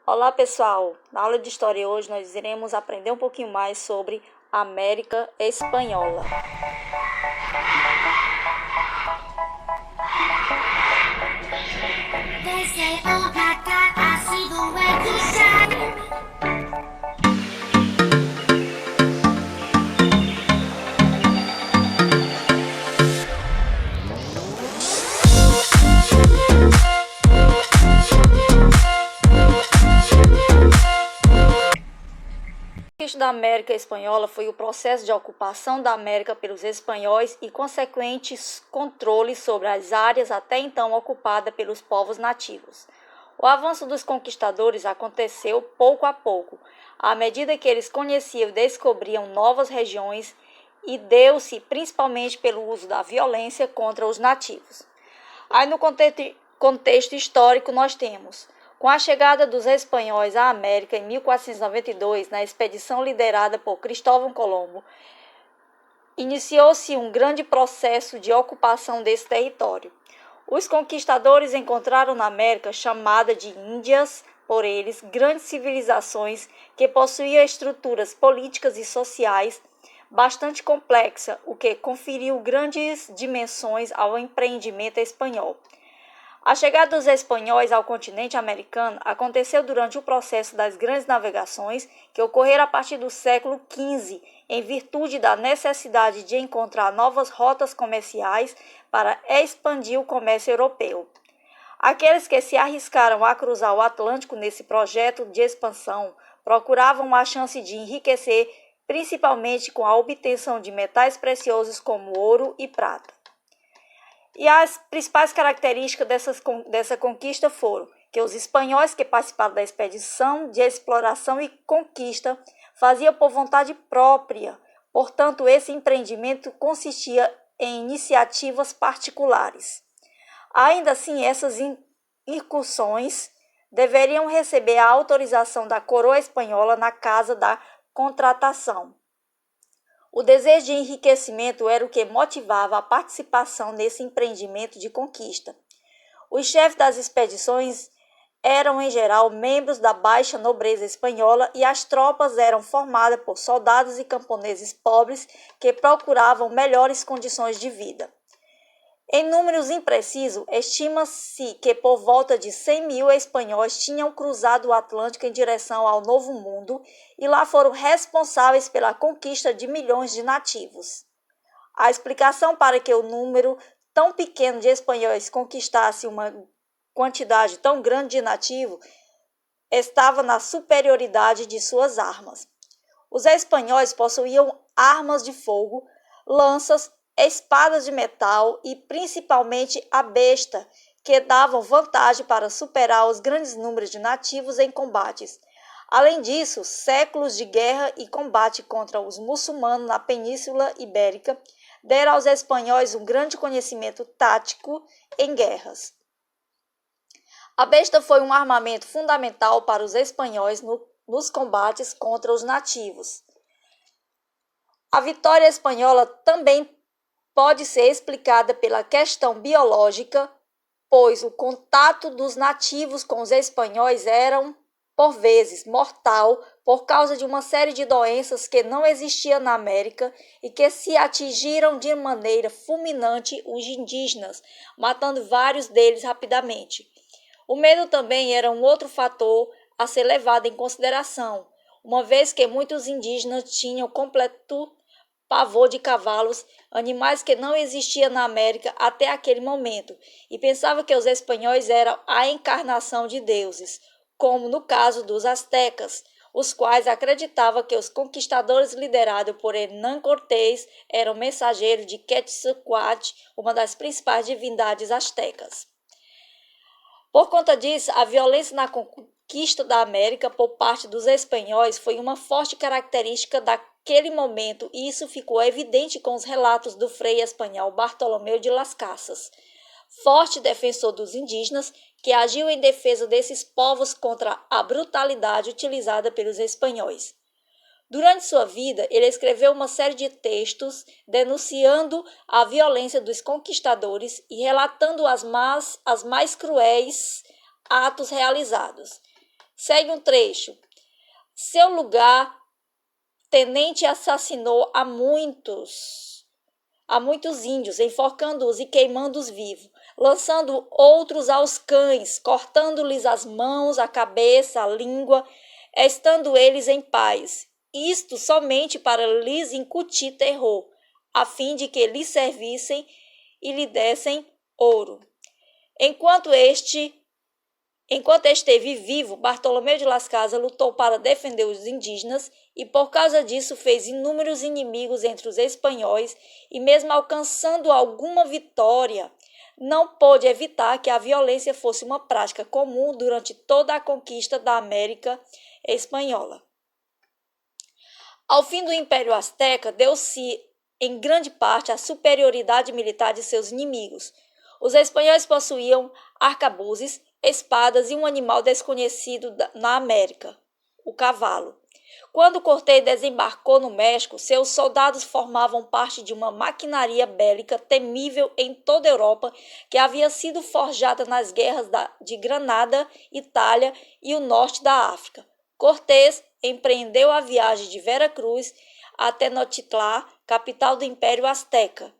Olá pessoal, na aula de História hoje nós iremos aprender um pouquinho mais sobre a América Espanhola. A conquista da América Espanhola foi o processo de ocupação da América pelos espanhóis e consequentes controle sobre as áreas até então ocupadas pelos povos nativos. O avanço dos conquistadores aconteceu pouco a pouco, à medida que eles conheciam e descobriam novas regiões, e deu-se principalmente pelo uso da violência contra os nativos. Aí no contexto histórico nós temos: com a chegada dos espanhóis à América em 1492, na expedição liderada por Cristóvão Colombo, iniciou-se um grande processo de ocupação desse território. Os conquistadores encontraram na América, chamada de Índias por eles, grandes civilizações que possuíam estruturas políticas e sociais bastante complexas, o que conferiu grandes dimensões ao empreendimento espanhol. A chegada dos espanhóis ao continente americano aconteceu durante o processo das grandes navegações, que ocorreram a partir do século XV, em virtude da necessidade de encontrar novas rotas comerciais para expandir o comércio europeu. Aqueles que se arriscaram a cruzar o Atlântico nesse projeto de expansão procuravam a chance de enriquecer, principalmente com a obtenção de metais preciosos como ouro e prata. E as principais características dessa conquista foram que os espanhóis que participaram da expedição de exploração e conquista faziam por vontade própria, portanto, esse empreendimento consistia em iniciativas particulares. Ainda assim, essas incursões deveriam receber a autorização da coroa espanhola na casa da contratação. O desejo de enriquecimento era o que motivava a participação nesse empreendimento de conquista. Os chefes das expedições eram, em geral, membros da baixa nobreza espanhola e as tropas eram formadas por soldados e camponeses pobres que procuravam melhores condições de vida. Em números imprecisos, estima-se que por volta de 100 mil espanhóis tinham cruzado o Atlântico em direção ao Novo Mundo e lá foram responsáveis pela conquista de milhões de nativos. A explicação para que o número tão pequeno de espanhóis conquistasse uma quantidade tão grande de nativos estava na superioridade de suas armas. Os espanhóis possuíam armas de fogo, lanças, espadas de metal e principalmente a besta, que davam vantagem para superar os grandes números de nativos em combates. Além disso, séculos de guerra e combate contra os muçulmanos na Península Ibérica deram aos espanhóis um grande conhecimento tático em guerras. A besta foi um armamento fundamental para os espanhóis nos combates contra os nativos. A vitória espanhola também pode ser explicada pela questão biológica, pois o contato dos nativos com os espanhóis era, por vezes, mortal por causa de uma série de doenças que não existiam na América e que se atingiram de maneira fulminante os indígenas, matando vários deles rapidamente. O medo também era um outro fator a ser levado em consideração, uma vez que muitos indígenas tinham completo pavor de cavalos, animais que não existiam na América até aquele momento, e pensava que os espanhóis eram a encarnação de deuses, como no caso dos astecas, os quais acreditavam que os conquistadores liderados por Hernán Cortés eram mensageiros de Quetzalcóatl, uma das principais divindades astecas. Por conta disso, a violência na conquista da América por parte dos espanhóis foi uma forte característica daquele momento, e isso ficou evidente com os relatos do frei espanhol Bartolomeu de las Casas, forte defensor dos indígenas, que agiu em defesa desses povos contra a brutalidade utilizada pelos espanhóis. Durante sua vida, ele escreveu uma série de textos denunciando a violência dos conquistadores e relatando as mais cruéis atos realizados. Segue um trecho. Seu lugar, tenente assassinou a muitos índios, enforcando-os e queimando-os vivos, lançando outros aos cães, cortando-lhes as mãos, a cabeça, a língua, estando eles em paz. Isto somente para lhes incutir terror, a fim de que lhes servissem e lhe dessem ouro. Enquanto esteve vivo, Bartolomeu de Las Casas lutou para defender os indígenas e por causa disso fez inúmeros inimigos entre os espanhóis e mesmo alcançando alguma vitória, não pôde evitar que a violência fosse uma prática comum durante toda a conquista da América espanhola. Ao fim do Império Azteca, deu-se em grande parte a superioridade militar de seus inimigos. Os espanhóis possuíam arcabuzes, espadas e um animal desconhecido na América, o cavalo. Quando Cortés desembarcou no México, seus soldados formavam parte de uma maquinaria bélica temível em toda a Europa que havia sido forjada nas guerras de Granada, Itália e o norte da África. Cortés empreendeu a viagem de Veracruz a Tenochtitlán, capital do Império Azteca.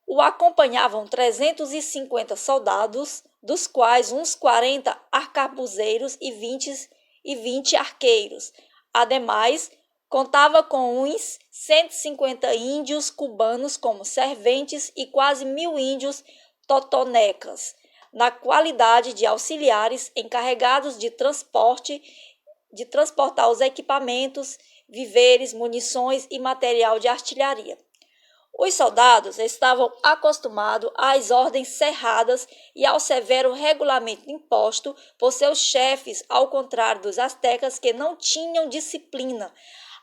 O acompanhavam 350 soldados, dos quais uns 40 arcabuzeiros e 20 arqueiros. Ademais, contava com uns 150 índios cubanos como serventes e quase 1.000 índios totonecas, na qualidade de auxiliares encarregados de transportar os equipamentos, víveres, munições e material de artilharia. Os soldados estavam acostumados às ordens cerradas e ao severo regulamento imposto por seus chefes, ao contrário dos astecas que não tinham disciplina.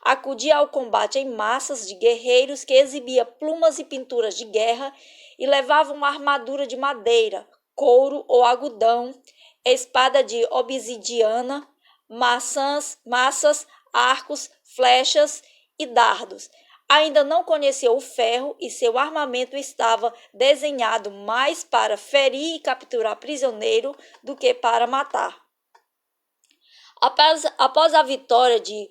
Acudia ao combate em massas de guerreiros que exibia plumas e pinturas de guerra e levavam uma armadura de madeira, couro ou algodão, espada de obsidiana, massas, arcos, flechas e dardos. Ainda não conhecia o ferro e seu armamento estava desenhado mais para ferir e capturar prisioneiro do que para matar. Após a vitória de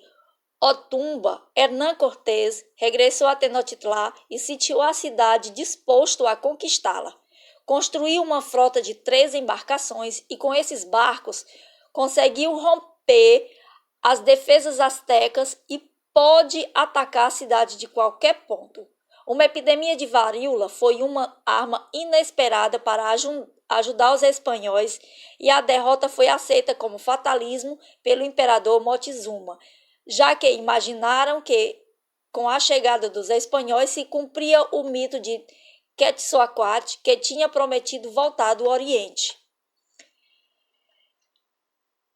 Otumba, Hernán Cortés regressou a Tenochtitlán e sitiou a cidade disposto a conquistá-la. Construiu uma frota de 3 embarcações e com esses barcos conseguiu romper as defesas astecas e pode atacar a cidade de qualquer ponto. Uma epidemia de varíola foi uma arma inesperada para ajudar os espanhóis e a derrota foi aceita como fatalismo pelo imperador Moctezuma, já que imaginaram que com a chegada dos espanhóis se cumpria o mito de Quetzalcóatl, que tinha prometido voltar do Oriente.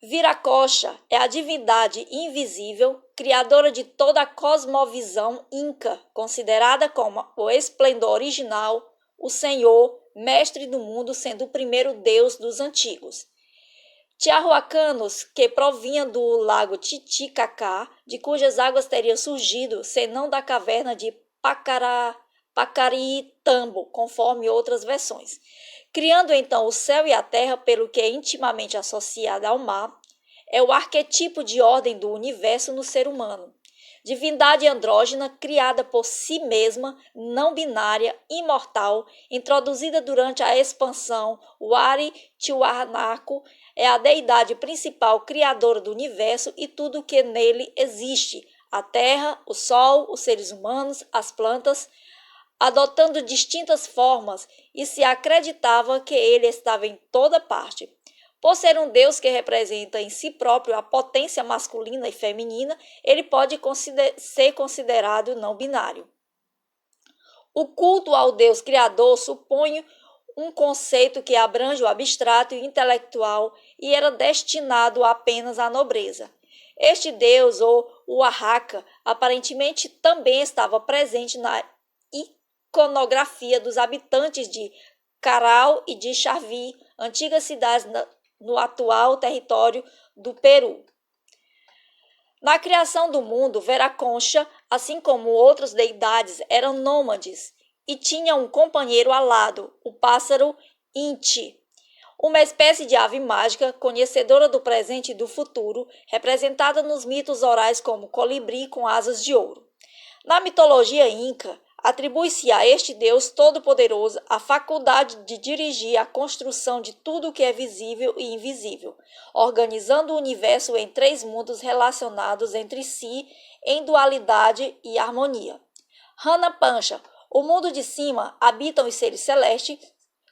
Viracocha é a divindade invisível, criadora de toda a cosmovisão inca, considerada como o esplendor original, o Senhor, mestre do mundo, sendo o primeiro deus dos antigos. Tiahuacanos, que provinham do lago Titicacá, de cujas águas teria surgido, senão da caverna de Pacaritambo, conforme outras versões. Criando então o céu e a terra, pelo que é intimamente associada ao mar, é o arquetipo de ordem do universo no ser humano. Divindade andrógena, criada por si mesma, não binária, imortal, introduzida durante a expansão, o Ari Tiwanaku é a deidade principal criadora do universo e tudo o que nele existe, a terra, o sol, os seres humanos, as plantas, adotando distintas formas, e se acreditava que ele estava em toda parte. Por ser um Deus que representa em si próprio a potência masculina e feminina, ele pode ser considerado não binário. O culto ao Deus Criador supõe um conceito que abrange o abstrato e o intelectual e era destinado apenas à nobreza. Este Deus, ou Oaxaca, aparentemente também estava presente na iconografia dos habitantes de Caral e de Charví, antigas cidades no atual território do Peru. Na criação do mundo, Viracocha, assim como outras deidades, eram nômades e tinham um companheiro alado, o pássaro Inti. uma espécie de ave mágica, conhecedora do presente e do futuro, representada nos mitos orais como colibri com asas de ouro. Na mitologia inca, atribui-se a este Deus todo-poderoso a faculdade de dirigir a construção de tudo o que é visível e invisível, organizando o universo em 3 mundos relacionados entre si em dualidade e harmonia. Rana Pancha, o mundo de cima habitam os seres celestes,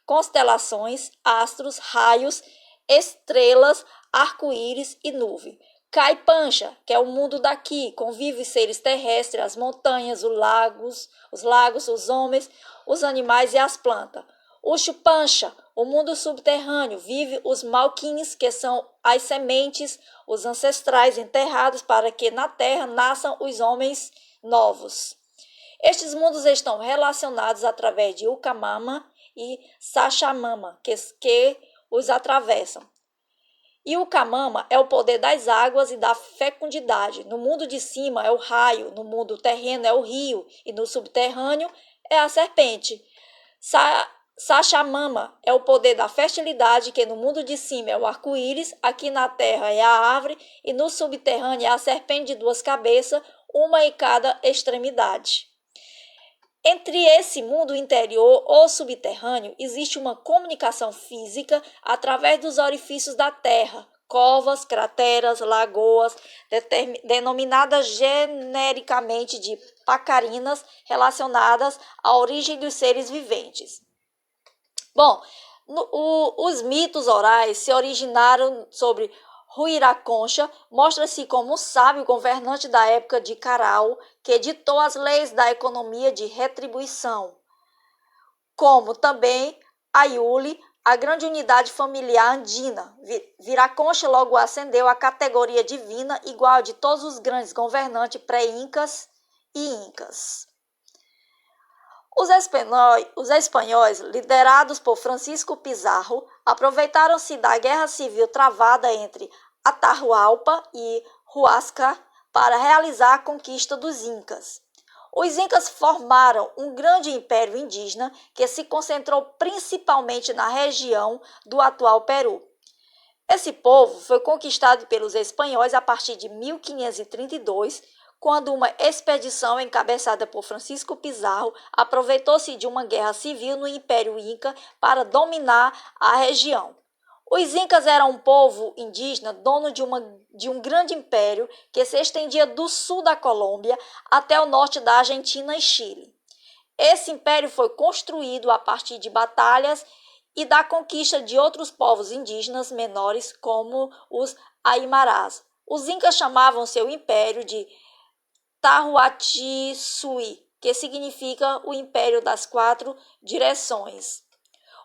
constelações, astros, raios, estrelas, arco-íris e nuvem. Cai Pancha, que é o mundo daqui, convive os seres terrestres, as montanhas, os lagos, os homens, os animais e as plantas. Uxu Pancha, o mundo subterrâneo, vive os malquins, que são as sementes, os ancestrais enterrados para que na terra nasçam os homens novos. Estes mundos estão relacionados através de Ucamama e Sachamama, que os atravessam. E o Kamama é o poder das águas e da fecundidade. No mundo de cima é o raio, no mundo terreno é o rio e no subterrâneo é a serpente. Sachamama é o poder da fertilidade, que no mundo de cima é o arco-íris, aqui na terra é a árvore e no subterrâneo é a serpente de 2 cabeças, uma em cada extremidade. Entre esse mundo interior ou subterrâneo, existe uma comunicação física através dos orifícios da Terra, covas, crateras, lagoas, denominadas genericamente de pacarinas, relacionadas à origem dos seres viventes. Bom, os mitos orais se originaram sobre Ruiraconcha, mostra-se como um sábio governante da época de Carau, que editou as leis da economia de retribuição, como também Aiuli, a grande unidade familiar andina. Viraconcha logo ascendeu à categoria divina, igual a de todos os grandes governantes pré-incas e incas. Os espanhóis, liderados por Francisco Pizarro, aproveitaram-se da guerra civil travada entre Atahualpa e Huascar para realizar a conquista dos Incas. Os Incas formaram um grande império indígena que se concentrou principalmente na região do atual Peru. Esse povo foi conquistado pelos espanhóis a partir de 1532, quando uma expedição encabeçada por Francisco Pizarro aproveitou-se de uma guerra civil no Império Inca para dominar a região. Os Incas eram um povo indígena dono de um grande império que se estendia do sul da Colômbia até o norte da Argentina e Chile. Esse império foi construído a partir de batalhas e da conquista de outros povos indígenas menores, como os Aimarás. Os Incas chamavam seu império de Tahuatisui, que significa o Império das 4 Direções.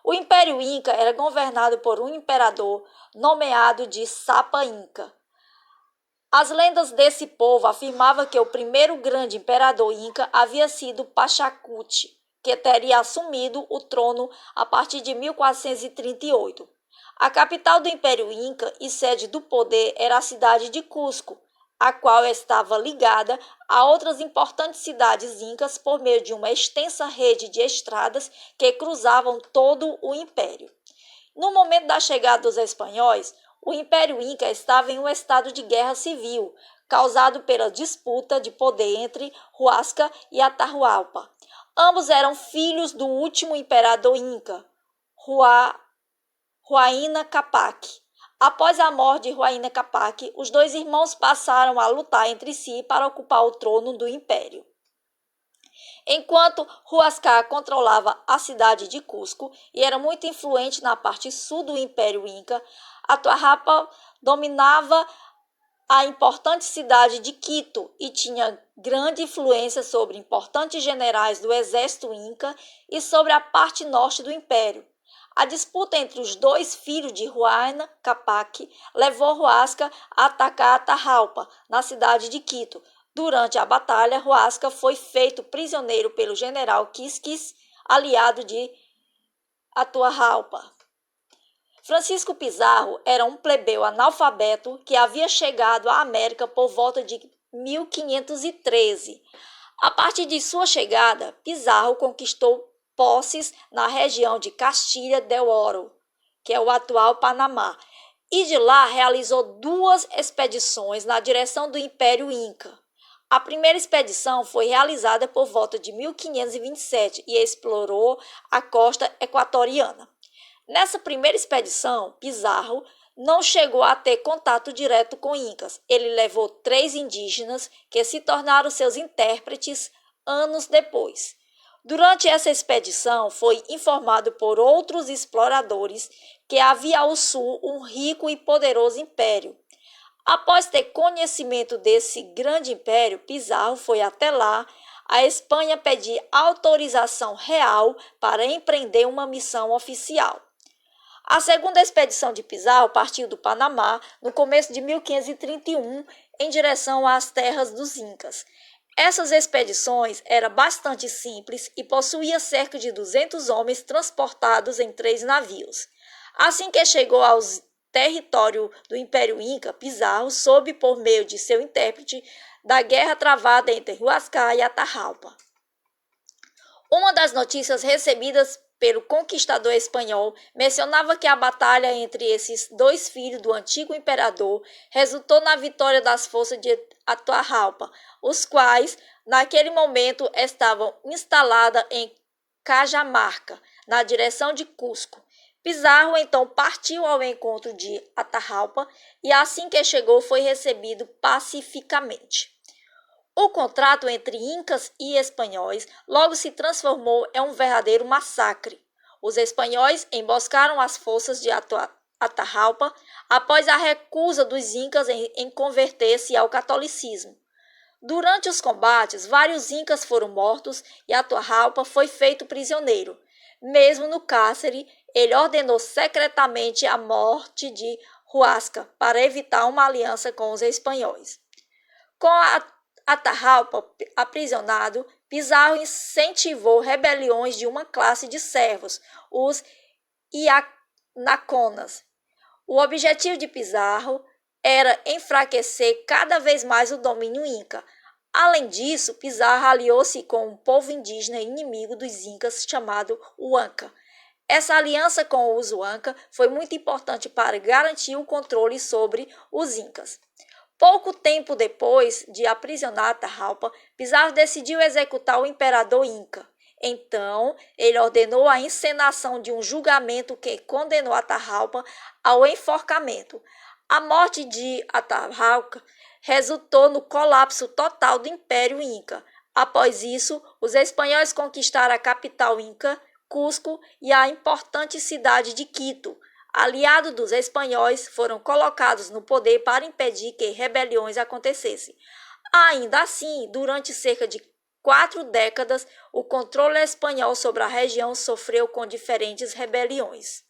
O Império Inca era governado por um imperador nomeado de Sapa Inca. As lendas desse povo afirmavam que o primeiro grande imperador Inca havia sido Pachacuti, que teria assumido o trono a partir de 1438. A capital do Império Inca e sede do poder era a cidade de Cusco, a qual estava ligada a outras importantes cidades incas por meio de uma extensa rede de estradas que cruzavam todo o império. No momento da chegada dos espanhóis, o Império Inca estava em um estado de guerra civil, causado pela disputa de poder entre Huascar e Atahualpa. Ambos eram filhos do último imperador Inca, Huayna Capac. Após a morte de Huayna Capac, os 2 irmãos passaram a lutar entre si para ocupar o trono do império. Enquanto Huascar controlava a cidade de Cusco e era muito influente na parte sul do Império Inca, Atahualpa dominava a importante cidade de Quito e tinha grande influência sobre importantes generais do exército Inca e sobre a parte norte do império. A disputa entre os 2 filhos de Huayna Capac levou Huascar a atacar Atahualpa na cidade de Quito. Durante a batalha, Huascar foi feito prisioneiro pelo general Quisquis, aliado de Atahualpa. Francisco Pizarro era um plebeu analfabeto que havia chegado à América por volta de 1513. A partir de sua chegada, Pizarro conquistou posses na região de Castilha del Oro, que é o atual Panamá, e de lá realizou 2 expedições na direção do Império Inca. A primeira expedição foi realizada por volta de 1527 e explorou a costa equatoriana. Nessa primeira expedição, Pizarro não chegou a ter contato direto com incas. Ele levou 3 indígenas que se tornaram seus intérpretes anos depois. Durante essa expedição, foi informado por outros exploradores que havia ao sul um rico e poderoso império. Após ter conhecimento desse grande império, Pizarro foi até lá. A Espanha pedir autorização real para empreender uma missão oficial. A segunda expedição de Pizarro partiu do Panamá no começo de 1531 em direção às terras dos Incas. Essas expedições eram bastante simples e possuía cerca de 200 homens transportados em 3 navios. Assim que chegou ao território do Império Inca, Pizarro soube, por meio de seu intérprete, da guerra travada entre Huáscar e Atahualpa. Uma das notícias recebidas pelo conquistador espanhol mencionava que a batalha entre esses 2 filhos do antigo imperador resultou na vitória das forças de Atahualpa, os quais, naquele momento, estavam instaladas em Cajamarca, na direção de Cusco. Pizarro então partiu ao encontro de Atahualpa e assim que chegou foi recebido pacificamente. O contrato entre incas e espanhóis logo se transformou em um verdadeiro massacre. Os espanhóis emboscaram as forças de Atahualpa após a recusa dos incas em converter-se ao catolicismo. Durante os combates, vários incas foram mortos e Atahualpa foi feito prisioneiro. Mesmo no cárcere, ele ordenou secretamente a morte de Huáscar para evitar uma aliança com os espanhóis. Com Atahualpa aprisionado, Pizarro incentivou rebeliões de uma classe de servos, os Ianaconas. O objetivo de Pizarro era enfraquecer cada vez mais o domínio inca. Além disso, Pizarro aliou-se com um povo indígena inimigo dos incas chamado Huanca. Essa aliança com os Huanca foi muito importante para garantir o controle sobre os incas. Pouco tempo depois de aprisionar Atahualpa, Pizarro decidiu executar o imperador inca. Então, ele ordenou a encenação de um julgamento que condenou Atahualpa ao enforcamento. A morte de Atahualpa resultou no colapso total do Império Inca. Após isso, os espanhóis conquistaram a capital inca, Cusco, e a importante cidade de Quito. Aliados dos espanhóis, foram colocados no poder para impedir que rebeliões acontecessem. Ainda assim, durante cerca de 4 décadas, o controle espanhol sobre a região sofreu com diferentes rebeliões.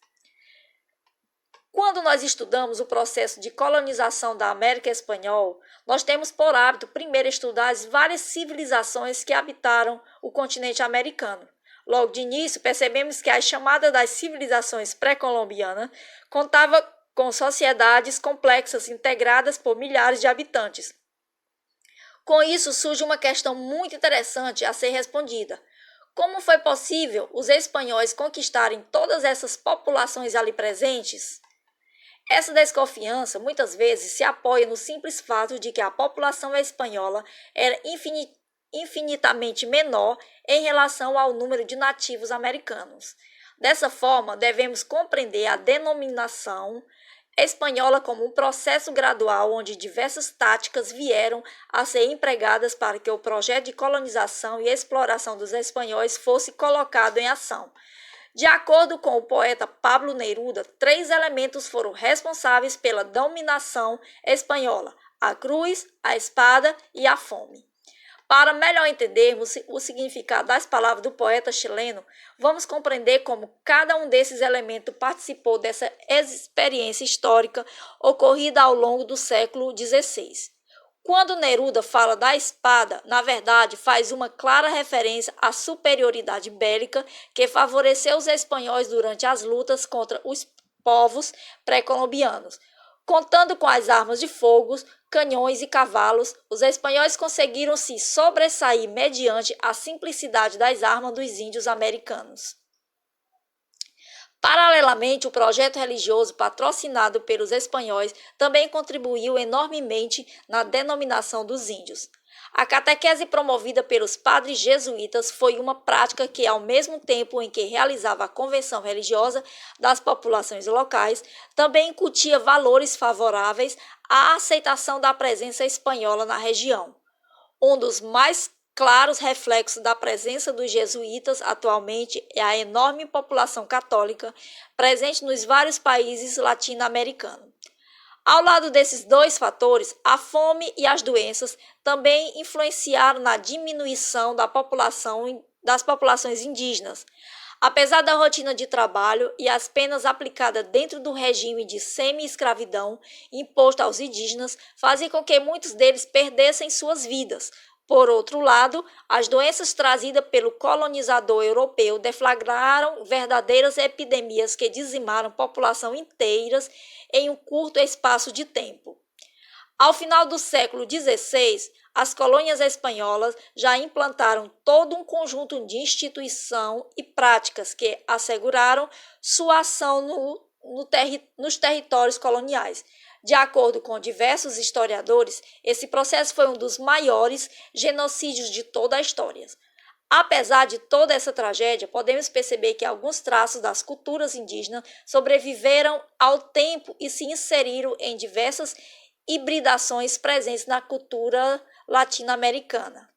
Quando nós estudamos o processo de colonização da América Espanhola, nós temos por hábito primeiro estudar as várias civilizações que habitaram o continente americano. Logo de início, percebemos que a chamada das civilizações pré-colombianas contava com sociedades complexas integradas por milhares de habitantes. Com isso, surge uma questão muito interessante a ser respondida. Como foi possível os espanhóis conquistarem todas essas populações ali presentes? Essa desconfiança muitas vezes se apoia no simples fato de que a população espanhola era infinitamente menor em relação ao número de nativos americanos. Dessa forma, devemos compreender a denominação espanhola como um processo gradual onde diversas táticas vieram a ser empregadas para que o projeto de colonização e exploração dos espanhóis fosse colocado em ação. De acordo com o poeta Pablo Neruda, 3 elementos foram responsáveis pela dominação espanhola: a cruz, a espada e a fome. Para melhor entendermos o significado das palavras do poeta chileno, vamos compreender como cada um desses elementos participou dessa experiência histórica ocorrida ao longo do século XVI. Quando Neruda fala da espada, na verdade faz uma clara referência à superioridade bélica que favoreceu os espanhóis durante as lutas contra os povos pré-colombianos. Contando com as armas de fogo, canhões e cavalos, os espanhóis conseguiram se sobressair mediante a simplicidade das armas dos índios americanos. Paralelamente, o projeto religioso patrocinado pelos espanhóis também contribuiu enormemente na denominação dos índios. A catequese promovida pelos padres jesuítas foi uma prática que, ao mesmo tempo em que realizava a conversão religiosa das populações locais, também incutia valores favoráveis à aceitação da presença espanhola na região. Um dos mais claros reflexos da presença dos jesuítas atualmente é a enorme população católica presente nos vários países latino-americanos. Ao lado desses dois fatores, a fome e as doenças também influenciaram na diminuição das populações indígenas. Apesar da rotina de trabalho e as penas aplicadas dentro do regime de semi-escravidão imposto aos indígenas, fazia com que muitos deles perdessem suas vidas. Por outro lado, as doenças trazidas pelo colonizador europeu deflagraram verdadeiras epidemias que dizimaram populações inteiras em um curto espaço de tempo. Ao final do século XVI, as colônias espanholas já implantaram todo um conjunto de instituições e práticas que asseguraram sua ação nos territórios coloniais. De acordo com diversos historiadores, esse processo foi um dos maiores genocídios de toda a história. Apesar de toda essa tragédia, podemos perceber que alguns traços das culturas indígenas sobreviveram ao tempo e se inseriram em diversas hibridações presentes na cultura latino-americana.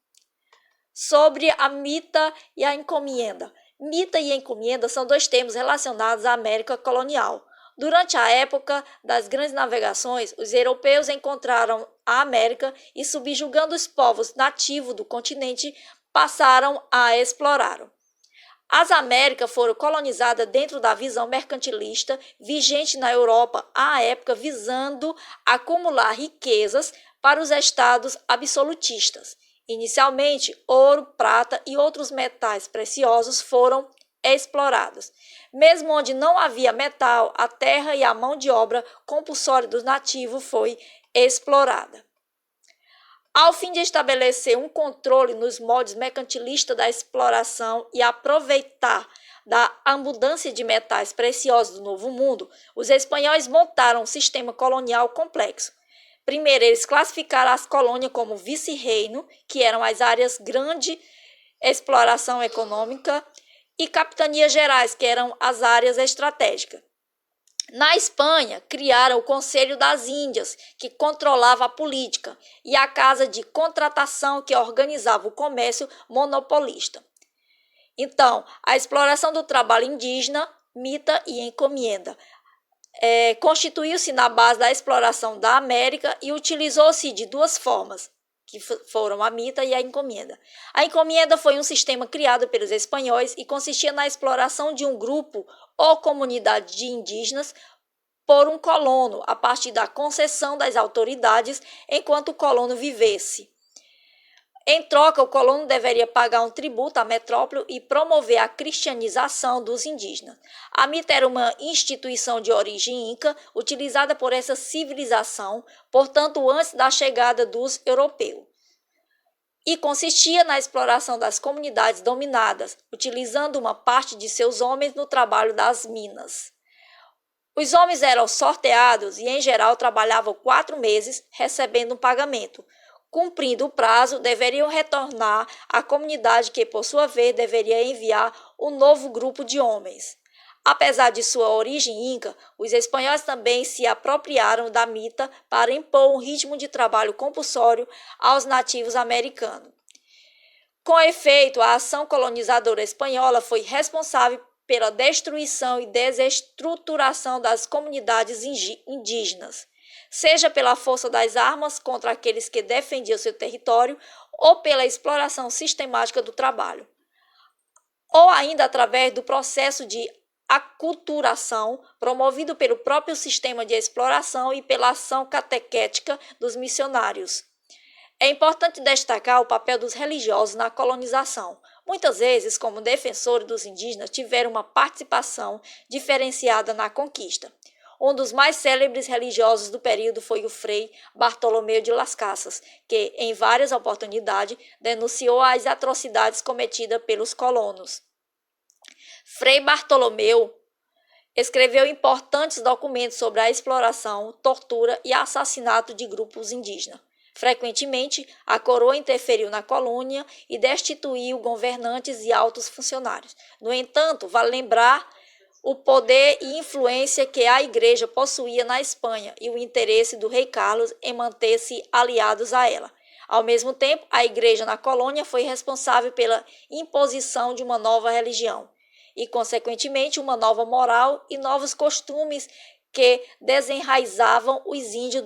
Sobre a mita e a encomenda. Mita e encomenda são dois termos relacionados à América colonial. Durante a época das grandes navegações, os europeus encontraram a América e, subjugando os povos nativos do continente, passaram a explorá-lo. As Américas foram colonizadas dentro da visão mercantilista vigente na Europa à época, visando acumular riquezas para os estados absolutistas. Inicialmente, ouro, prata e outros metais preciosos foram explorados. Mesmo onde não havia metal, a terra e a mão de obra compulsória dos nativos foi explorada. Ao fim de estabelecer um controle nos moldes mercantilistas da exploração e aproveitar da abundância de metais preciosos do Novo Mundo, os espanhóis montaram um sistema colonial complexo. Primeiro, eles classificaram as colônias como vice-reino, que eram as áreas grande exploração econômica, e capitanias gerais, que eram as áreas estratégicas. Na Espanha, criaram o Conselho das Índias, que controlava a política, e a Casa de Contratação, que organizava o comércio monopolista. Então, a exploração do trabalho indígena, mita e encomenda, constituiu-se na base da exploração da América e utilizou-se de duas formas, que foram a mita e a encomenda. A encomenda foi um sistema criado pelos espanhóis e consistia na exploração de um grupo ou comunidade de indígenas por um colono, a partir da concessão das autoridades enquanto o colono vivesse. Em troca, o colono deveria pagar um tributo à metrópole e promover a cristianização dos indígenas. A mita era uma instituição de origem inca, utilizada por essa civilização, portanto, antes da chegada dos europeus. E consistia na exploração das comunidades dominadas, utilizando uma parte de seus homens no trabalho das minas. Os homens eram sorteados e, em geral, trabalhavam 4 meses, recebendo um pagamento. Cumprindo o prazo, deveriam retornar à comunidade que, por sua vez, deveria enviar um novo grupo de homens. Apesar de sua origem inca, os espanhóis também se apropriaram da mita para impor um ritmo de trabalho compulsório aos nativos americanos. Com efeito, a ação colonizadora espanhola foi responsável pela destruição e desestruturação das comunidades indígenas, seja pela força das armas contra aqueles que defendiam seu território ou pela exploração sistemática do trabalho, ou ainda através do processo de aculturação promovido pelo próprio sistema de exploração e pela ação catequética dos missionários. É importante destacar o papel dos religiosos na colonização. Muitas vezes, como defensores dos indígenas, tiveram uma participação diferenciada na conquista. Um dos mais célebres religiosos do período foi o Frei Bartolomeu de Las Casas, que, em várias oportunidades, denunciou as atrocidades cometidas pelos colonos. Frei Bartolomeu Escreveu importantes documentos sobre a exploração, tortura e assassinato de grupos indígenas. Frequentemente, a coroa interferiu na colônia e destituiu governantes e altos funcionários. No entanto, vale lembrar o poder e influência que a Igreja possuía na Espanha e o interesse do rei Carlos em manter-se aliados a ela. Ao mesmo tempo, a Igreja na colônia foi responsável pela imposição de uma nova religião e, consequentemente, uma nova moral e novos costumes que desenraizavam os índios